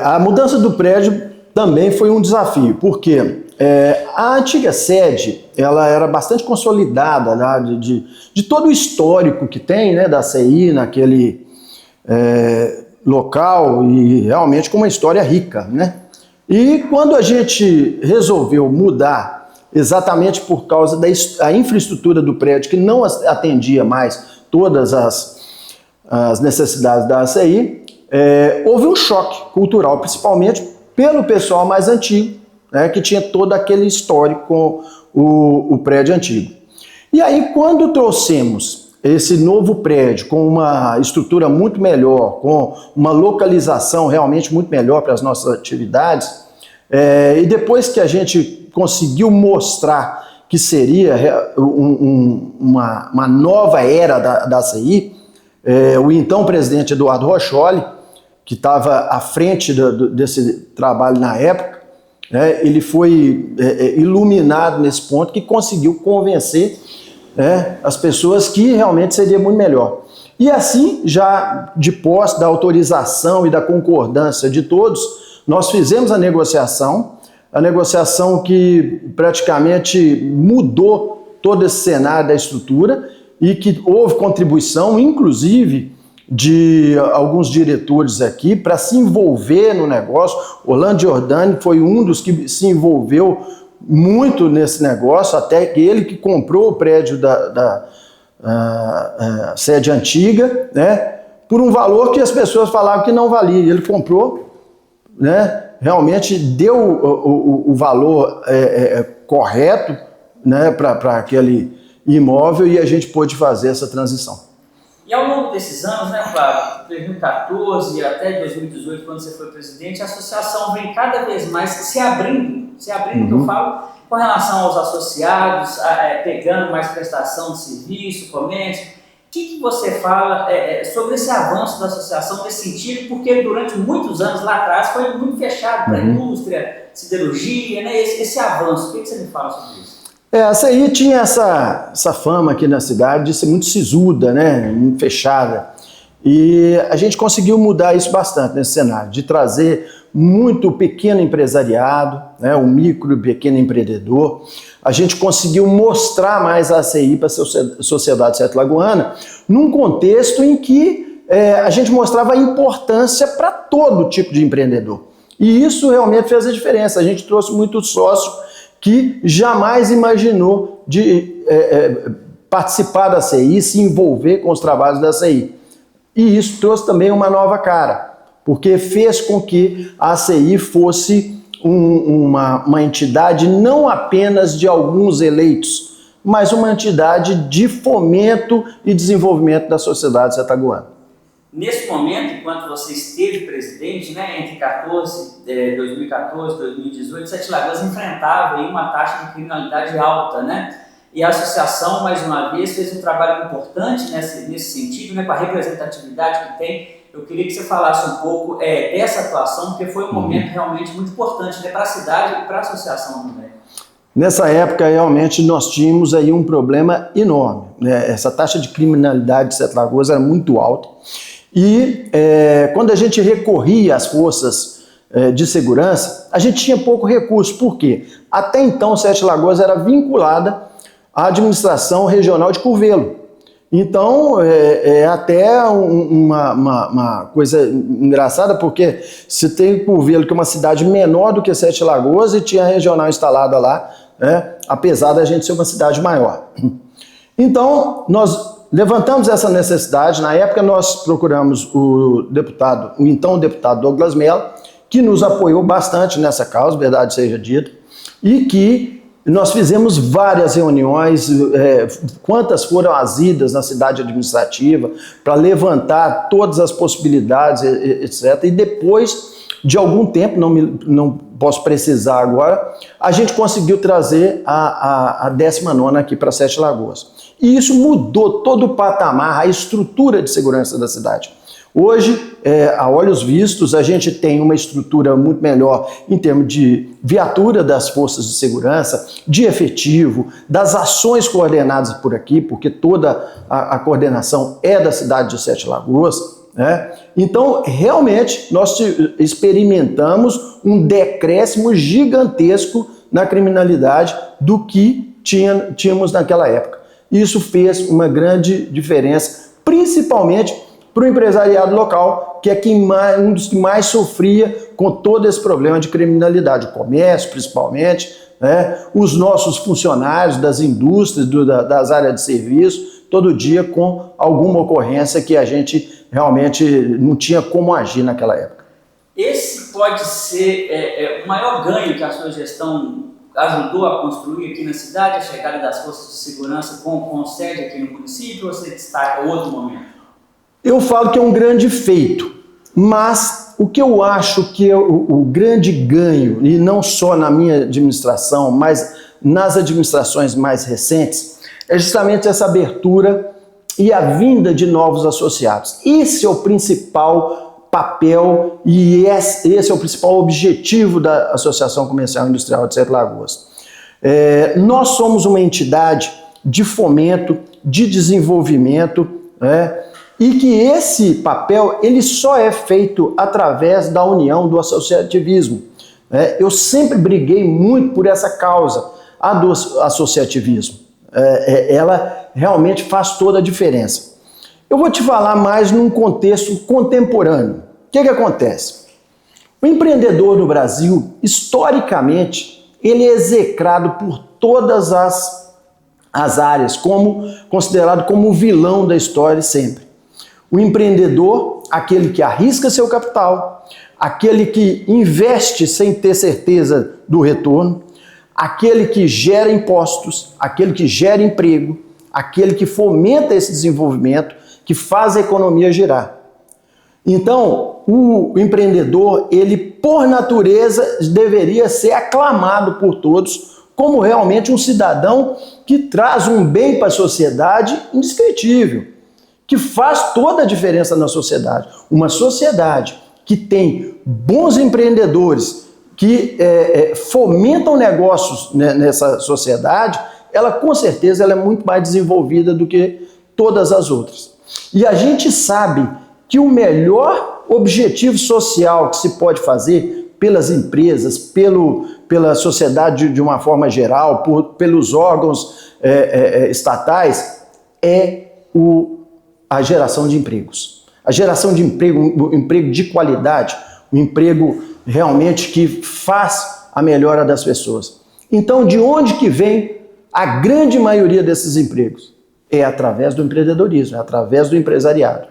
A mudança do prédio também foi um desafio, porque a antiga sede ela era bastante consolidada, né, de todo o histórico que tem, né, da CI naquele local, e realmente com uma história rica, né? E quando a gente resolveu mudar, exatamente por causa da infraestrutura do prédio, que não atendia mais todas as necessidades da ACI, houve um choque cultural, principalmente pelo pessoal mais antigo, né, que tinha todo aquele histórico com o prédio antigo. E aí, quando trouxemos esse novo prédio com uma estrutura muito melhor, com uma localização realmente muito melhor para as nossas atividades, e depois que a gente conseguiu mostrar que seria uma nova era da ACI, o então presidente Eduardo Rocholi, que estava à frente desse trabalho na época, ele foi iluminado nesse ponto, que conseguiu convencer as pessoas que realmente seria muito melhor. E assim, já de posse da autorização e da concordância de todos, nós fizemos a negociação que praticamente mudou todo esse cenário da estrutura e que houve contribuição, inclusive, de alguns diretores aqui para se envolver no negócio. Orlando Giordani foi um dos que se envolveu muito nesse negócio, até que ele que comprou o prédio da sede antiga, né, por um valor que as pessoas falavam que não valia. Ele comprou, né, realmente deu o valor correto, né, para aquele imóvel, e a gente pôde fazer essa transição. E ao longo desses anos, né, Flávio, 2014 até 2018, quando você foi presidente, a associação vem cada vez mais se abrindo, que eu falo, com relação aos associados, pegando mais prestação de serviço, comércio. O que você fala sobre esse avanço da associação nesse sentido? Porque durante muitos anos lá atrás foi muito fechado para a indústria, siderurgia, né, esse avanço. O que você me fala sobre isso? A CI tinha essa fama aqui na cidade de ser muito sisuda, né, muito fechada. E a gente conseguiu mudar isso bastante nesse cenário, de trazer muito pequeno empresariado, né, o micro e pequeno empreendedor. A gente conseguiu mostrar mais a ACI para a sociedade sete-lagoana, num contexto em que a gente mostrava a importância para todo tipo de empreendedor. E isso realmente fez a diferença. A gente trouxe muito sócio que jamais imaginou de participar da CI, se envolver com os trabalhos da CI. E isso trouxe também uma nova cara, porque fez com que a CI fosse uma entidade não apenas de alguns eleitos, mas uma entidade de fomento e desenvolvimento da sociedade setaguana. Nesse momento, enquanto você esteve presidente, né, entre 2014 e 2018, Sete Lagoas enfrentava aí uma taxa de criminalidade alta, né? E a associação, mais uma vez, fez um trabalho importante nesse sentido, né, com a representatividade que tem. Eu queria que você falasse um pouco dessa atuação, porque foi um momento realmente muito importante, né, para a cidade e para a associação também. Nessa época, realmente, nós tínhamos aí um problema enorme, né? Essa taxa de criminalidade de Sete Lagoas era muito alta. E quando a gente recorria às forças de segurança, a gente tinha pouco recurso. Por quê? Até então, Sete Lagoas era vinculada à administração regional de Curvelo. Então, até uma coisa engraçada, porque se tem Curvelo, que é uma cidade menor do que Sete Lagoas, e tinha a regional instalada lá, né, apesar da gente ser uma cidade maior. Então, nós levantamos essa necessidade. Na época, nós procuramos o então deputado Douglas Mello, que nos apoiou bastante nessa causa, verdade seja dita, e que nós fizemos várias reuniões, quantas foram as idas na cidade administrativa, para levantar todas as possibilidades, etc. E depois de algum tempo, não posso precisar agora, a gente conseguiu trazer a 19ª aqui para Sete Lagoas. E isso mudou todo o patamar, a estrutura de segurança da cidade. Hoje, a olhos vistos, a gente tem uma estrutura muito melhor em termos de viatura das forças de segurança, de efetivo, das ações coordenadas por aqui, porque toda a coordenação é da cidade de Sete Lagoas, né? Então, realmente, nós experimentamos um decréscimo gigantesco na criminalidade do que tínhamos naquela época. Isso fez uma grande diferença, principalmente para o empresariado local, que é um dos que mais sofria com todo esse problema de criminalidade, o comércio principalmente, né? Os nossos funcionários das indústrias, das áreas de serviço, todo dia com alguma ocorrência que a gente realmente não tinha como agir naquela época. Esse pode ser o maior ganho que a sua gestão ajudou a construir aqui na cidade, a chegada das forças de segurança com sede aqui no município, ou você destaca outro momento? Eu falo que é um grande feito, mas o que eu acho que é o grande ganho, e não só na minha administração, mas nas administrações mais recentes, é justamente essa abertura e a vinda de novos associados. Esse é o principal papel e esse é o principal objetivo da Associação Comercial e Industrial de Sete Lagoas. Nós somos uma entidade de fomento, de desenvolvimento, né? E que esse papel ele só é feito através da união do associativismo. Eu sempre briguei muito por essa causa, a do associativismo. Ela realmente faz toda a diferença. Eu vou te falar mais num contexto contemporâneo. O que acontece? O empreendedor no Brasil, historicamente, ele é execrado por todas as áreas, considerado como o vilão da história sempre. O empreendedor, aquele que arrisca seu capital, aquele que investe sem ter certeza do retorno, aquele que gera impostos, aquele que gera emprego, aquele que fomenta esse desenvolvimento, que faz a economia girar. Então, o empreendedor, ele por natureza deveria ser aclamado por todos como realmente um cidadão que traz um bem para a sociedade indescritível, que faz toda a diferença na sociedade. Uma sociedade que tem bons empreendedores, que fomentam negócios nessa sociedade, ela com certeza ela é muito mais desenvolvida do que todas as outras. E a gente sabe que o melhor objetivo social que se pode fazer pelas empresas, pela sociedade de uma forma geral, pelos órgãos estatais, é a geração de empregos. A geração de emprego, um emprego de qualidade, um emprego realmente que faz a melhora das pessoas. Então, de onde que vem a grande maioria desses empregos? É através do empreendedorismo, é através do empresariado.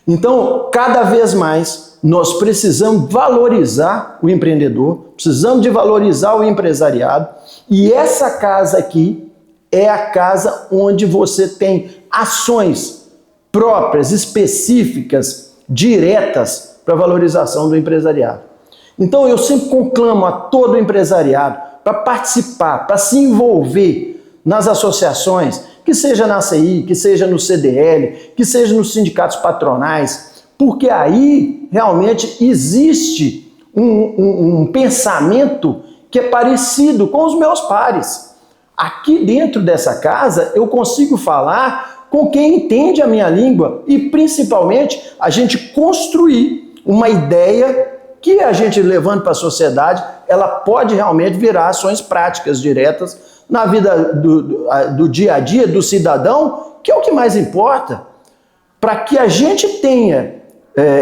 Então, cada vez mais, nós precisamos valorizar o empreendedor, precisamos de valorizar o empresariado, e essa casa aqui é a casa onde você tem ações próprias, específicas, diretas para a valorização do empresariado. Então eu sempre conclamo a todo o empresariado para participar, para se envolver nas associações, que seja na ACI, que seja no CDL, que seja nos sindicatos patronais, porque aí realmente existe um pensamento que é parecido com os meus pares. Aqui dentro dessa casa eu consigo falar com quem entende a minha língua e, principalmente, a gente construir uma ideia que a gente, levando para a sociedade, ela pode realmente virar ações práticas, diretas, na vida do dia a dia, do cidadão, que é o que mais importa. Para que a gente tenha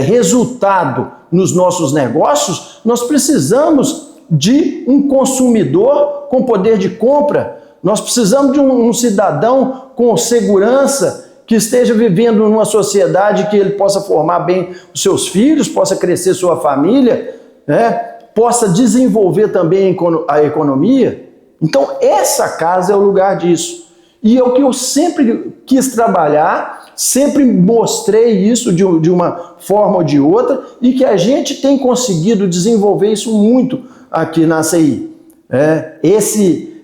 resultado nos nossos negócios, nós precisamos de um consumidor com poder de compra. Nós precisamos de um cidadão com segurança, que esteja vivendo numa sociedade que ele possa formar bem os seus filhos, possa crescer sua família, né? Possa desenvolver também a economia. Então, essa casa é o lugar disso. E é o que eu sempre quis trabalhar, sempre mostrei isso de uma forma ou de outra, e que a gente tem conseguido desenvolver isso muito aqui na ACI.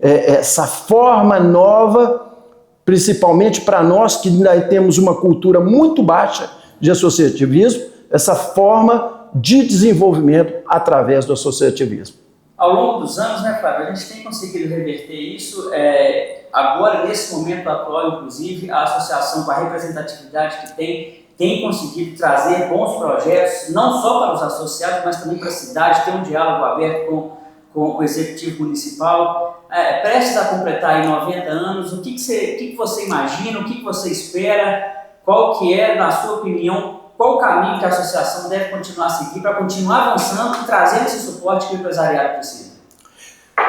Essa forma nova, principalmente para nós que ainda temos uma cultura muito baixa de associativismo, essa forma de desenvolvimento através do associativismo. Ao longo dos anos, né, Flávio, a gente tem conseguido reverter isso. Agora, nesse momento atual, inclusive, a associação, com a representatividade que tem conseguido trazer bons projetos, não só para os associados, mas também para a cidade, ter um diálogo aberto com o Executivo Municipal. Prestes a completar aí 90 anos, o que você imagina, o que você espera, qual que é, na sua opinião, qual o caminho que a associação deve continuar a seguir para continuar avançando e trazendo esse suporte que o empresariado precisa?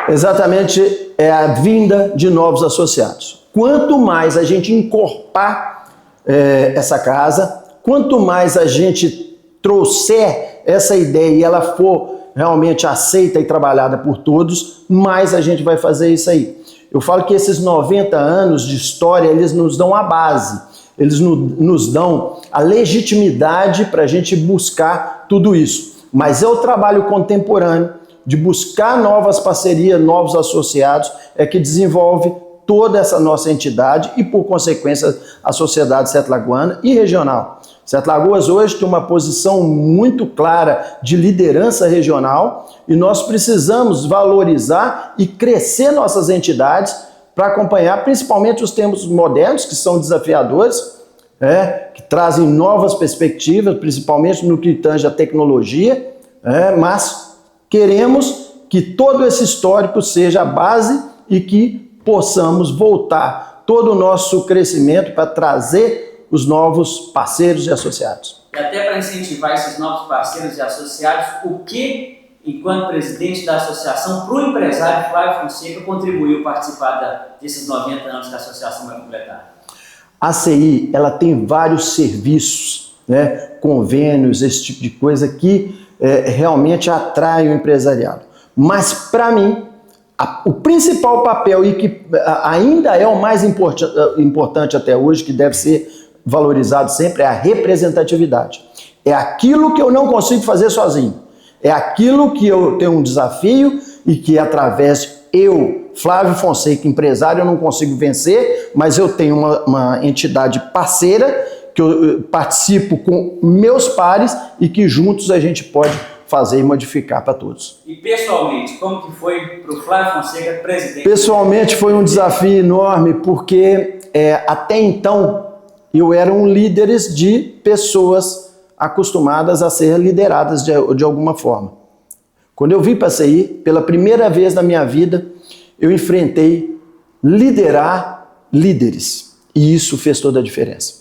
Exatamente, é a vinda de novos associados. Quanto mais a gente encorpar essa casa, quanto mais a gente trouxer essa ideia e ela for realmente aceita e trabalhada por todos, mais a gente vai fazer isso aí. Eu falo que esses 90 anos de história, eles nos dão a base, eles nos dão a legitimidade para a gente buscar tudo isso. Mas é o trabalho contemporâneo de buscar novas parcerias, novos associados, é que desenvolve toda essa nossa entidade e, por consequência, a sociedade sete-lagoana e regional. Sete Lagoas hoje tem uma posição muito clara de liderança regional e nós precisamos valorizar e crescer nossas entidades para acompanhar principalmente os tempos modernos, que são desafiadores, que trazem novas perspectivas, principalmente no que tange a tecnologia, mas queremos que todo esse histórico seja a base e que possamos voltar todo o nosso crescimento para trazer os novos parceiros e associados. E até para incentivar esses novos parceiros e associados, o que, enquanto presidente da associação, para o empresário Flávio Fonseca contribuiu participar desses 90 anos que a associação vai completar? A CI, ela tem vários serviços, convênios, esse tipo de coisa que realmente atrai o empresariado. Mas, para mim, o principal papel e que ainda é o mais importante até hoje, que deve ser valorizado sempre, é a representatividade. É aquilo que eu não consigo fazer sozinho. É aquilo que eu tenho um desafio e que através Flávio Fonseca, empresário, eu não consigo vencer, mas eu tenho uma entidade parceira que eu participo com meus pares e que juntos a gente pode fazer e modificar para todos. E pessoalmente, como que foi para o Flávio Fonseca, presidente? Pessoalmente foi um desafio enorme, porque até então eu era um líder de pessoas acostumadas a ser lideradas de alguma forma. Quando eu vim para a CI, pela primeira vez na minha vida, eu enfrentei liderar líderes. E isso fez toda a diferença.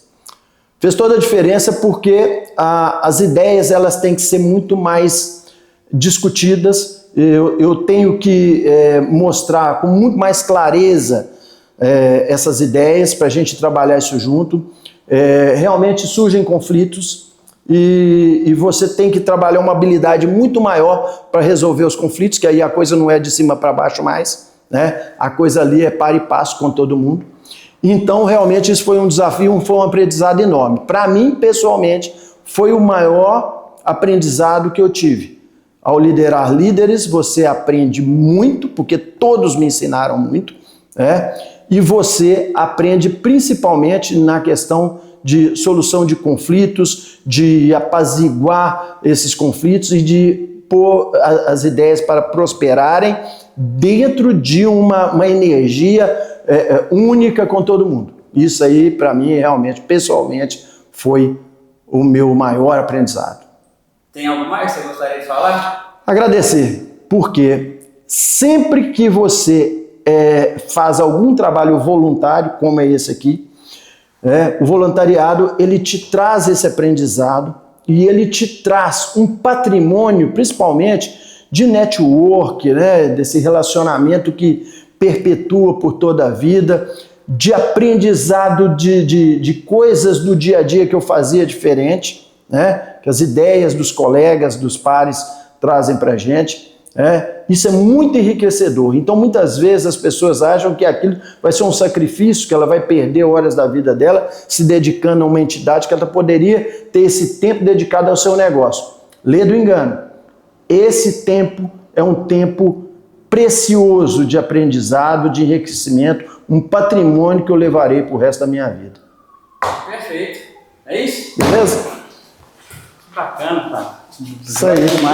Fez toda a diferença porque as ideias elas têm que ser muito mais discutidas. Eu tenho que mostrar com muito mais clareza essas ideias para a gente trabalhar isso junto. Realmente surgem conflitos e você tem que trabalhar uma habilidade muito maior para resolver os conflitos, que aí a coisa não é de cima para baixo mais, a coisa ali é par e passo com todo mundo. Então, realmente, isso foi um desafio, foi um aprendizado enorme. Para mim, pessoalmente, foi o maior aprendizado que eu tive. Ao liderar líderes, você aprende muito, porque todos me ensinaram muito, e você aprende principalmente na questão de solução de conflitos, de apaziguar esses conflitos e de pôr as ideias para prosperarem dentro de uma energia única com todo mundo. Isso aí, para mim, realmente, pessoalmente, foi o meu maior aprendizado. Tem algo mais que você gostaria de falar? Agradecer, porque sempre que você faz algum trabalho voluntário, como é esse aqui, o voluntariado, ele te traz esse aprendizado e ele te traz um patrimônio, principalmente de network, desse relacionamento que perpetua por toda a vida, de aprendizado de coisas do dia a dia que eu fazia diferente, que as ideias dos colegas, dos pares trazem para a gente. Isso é muito enriquecedor. Então, muitas vezes as pessoas acham que aquilo vai ser um sacrifício, que ela vai perder horas da vida dela se dedicando a uma entidade que ela poderia ter esse tempo dedicado ao seu negócio. Lê do engano. Esse tempo é um tempo precioso de aprendizado, de enriquecimento, um patrimônio que eu levarei para o resto da minha vida. Perfeito. É isso? Beleza? Bacana, tá? Isso aí.